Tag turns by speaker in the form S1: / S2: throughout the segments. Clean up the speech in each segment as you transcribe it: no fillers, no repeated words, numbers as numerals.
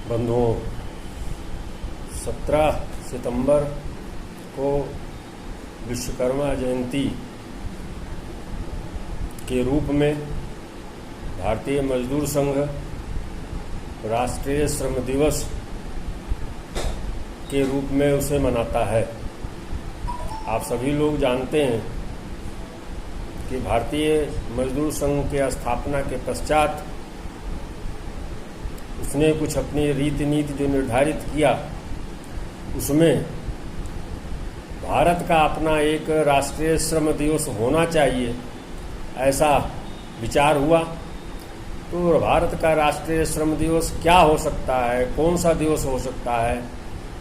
S1: बंधुओं, 17 सितंबर को विश्वकर्मा जयंती के रूप में भारतीय मजदूर संघ राष्ट्रीय श्रम दिवस के रूप में उसे मनाता है। आप सभी लोग जानते हैं कि भारतीय मजदूर संघ के स्थापना के पश्चात उसने कुछ अपनी रीति नीति जो निर्धारित किया, उसमें भारत का अपना एक राष्ट्रीय श्रम दिवस होना चाहिए, ऐसा विचार हुआ। तो भारत का राष्ट्रीय श्रम दिवस क्या हो सकता है, कौन सा दिवस हो सकता है,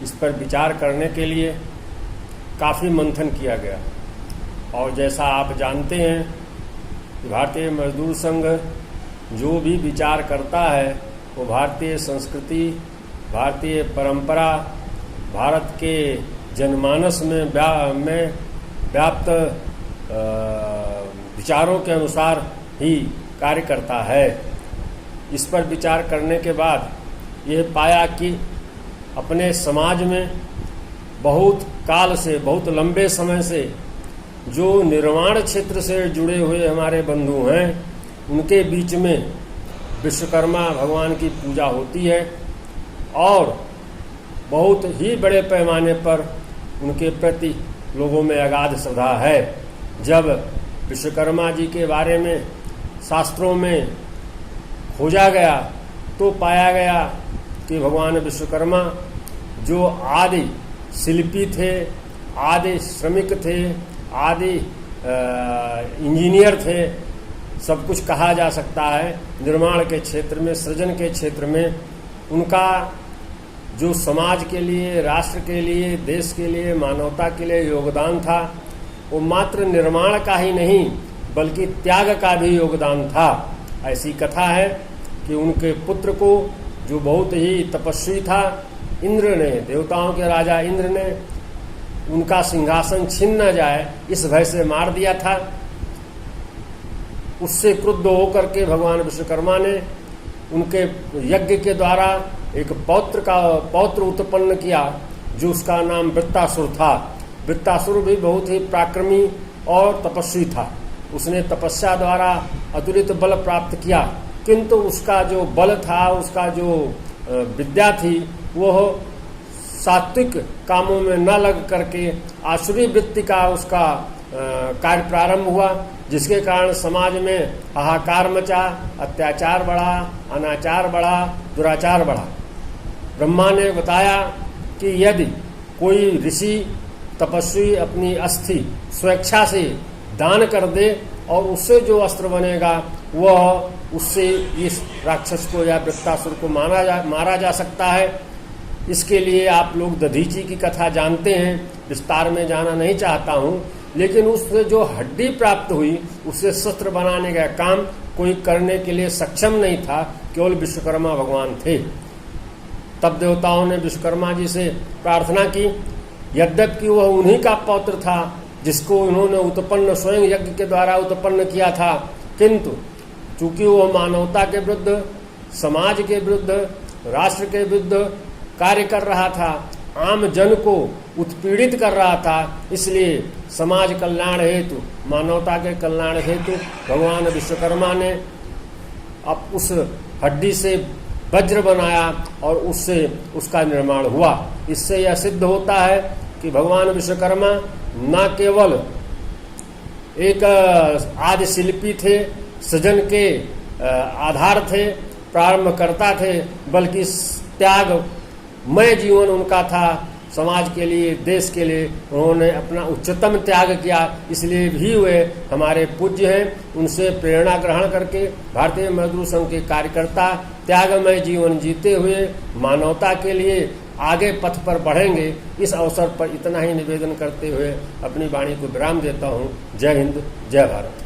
S1: इस पर विचार करने के लिए काफ़ी मंथन किया गया। और जैसा आप जानते हैं कि भारतीय मजदूर संघ जो भी विचार करता है वो भारतीय संस्कृति, भारतीय परंपरा, भारत के जनमानस में व्याप्त विचारों के अनुसार ही कार्य करता है। इस पर विचार करने के बाद यह पाया कि अपने समाज में बहुत काल से, बहुत लंबे समय से जो निर्माण क्षेत्र से जुड़े हुए हमारे बंधु हैं, उनके बीच में विश्वकर्मा भगवान की पूजा होती है और बहुत ही बड़े पैमाने पर उनके प्रति लोगों में अगाध श्रद्धा है। जब विश्वकर्मा जी के बारे में शास्त्रों में खोजा गया तो पाया गया कि भगवान विश्वकर्मा जो आदि शिल्पी थे, आदि श्रमिक थे, आदि इंजीनियर थे, सब कुछ कहा जा सकता है। निर्माण के क्षेत्र में, सृजन के क्षेत्र में उनका जो समाज के लिए, राष्ट्र के लिए, देश के लिए, मानवता के लिए योगदान था, वो मात्र निर्माण का ही नहीं बल्कि त्याग का भी योगदान था। ऐसी कथा है कि उनके पुत्र को, जो बहुत ही तपस्वी था, इंद्र ने, देवताओं के राजा इंद्र ने उनका सिंहासन छीन न जाए इस भय से मार दिया था। उससे क्रुद्ध होकर के भगवान विश्वकर्मा ने उनके यज्ञ के द्वारा एक पौत्र उत्पन्न किया, जो उसका नाम वृत्तासुर था। वृत्तासुर भी बहुत ही पराक्रमी और तपस्वी था। उसने तपस्या द्वारा अतुलित बल प्राप्त किया, किंतु उसका जो बल था, उसका जो विद्या थी, वह सात्विक कामों में न लग करके आसुरी वृत्ति का उसका कार्य प्रारंभ हुआ, जिसके कारण समाज में हाहाकार मचा, अत्याचार बढ़ा, अनाचार बढ़ा, दुराचार बढ़ा। ब्रह्मा ने बताया कि यदि कोई ऋषि तपस्वी अपनी अस्थि स्वेच्छा से दान कर दे और उससे जो अस्त्र बनेगा वह उससे इस राक्षस को या वृत्तासुर को मारा जा सकता है। इसके लिए आप लोग दधीची की कथा जानते हैं, विस्तार में जाना नहीं चाहता हूँ, लेकिन उससे जो हड्डी प्राप्त हुई, उससे शस्त्र बनाने का काम कोई करने के लिए सक्षम नहीं था, केवल विश्वकर्मा भगवान थे। तब देवताओं ने विश्वकर्मा जी से प्रार्थना की, यद्यपि वह उन्हीं का पौत्र था जिसको उन्होंने उत्पन्न स्वयं यज्ञ के द्वारा उत्पन्न किया था, किंतु चूंकि वह मानवता के विरुद्ध, समाज के विरुद्ध, राष्ट्र के विरुद्ध कार्य कर रहा था, आम जन को उत्पीड़ित कर रहा था, इसलिए समाज कल्याण हेतु, मानवता के कल्याण हेतु भगवान विश्वकर्मा ने अब उस हड्डी से वज्र बनाया और उससे उसका निर्माण हुआ। इससे यह सिद्ध होता है कि भगवान विश्वकर्मा न केवल एक आदि शिल्पी थे, सृजन के आधार थे, प्रारंभकर्ता थे, बल्कि त्यागमय जीवन उनका था। समाज के लिए, देश के लिए उन्होंने अपना उच्चतम त्याग किया, इसलिए भी वे हमारे पूज्य हैं। उनसे प्रेरणा ग्रहण करके भारतीय मजदूर संघ के कार्यकर्ता त्यागमय जीवन जीते हुए मानवता के लिए आगे पथ पर बढ़ेंगे। इस अवसर पर इतना ही निवेदन करते हुए अपनी वाणी को विराम देता हूँ। जय हिंद, जय भारत।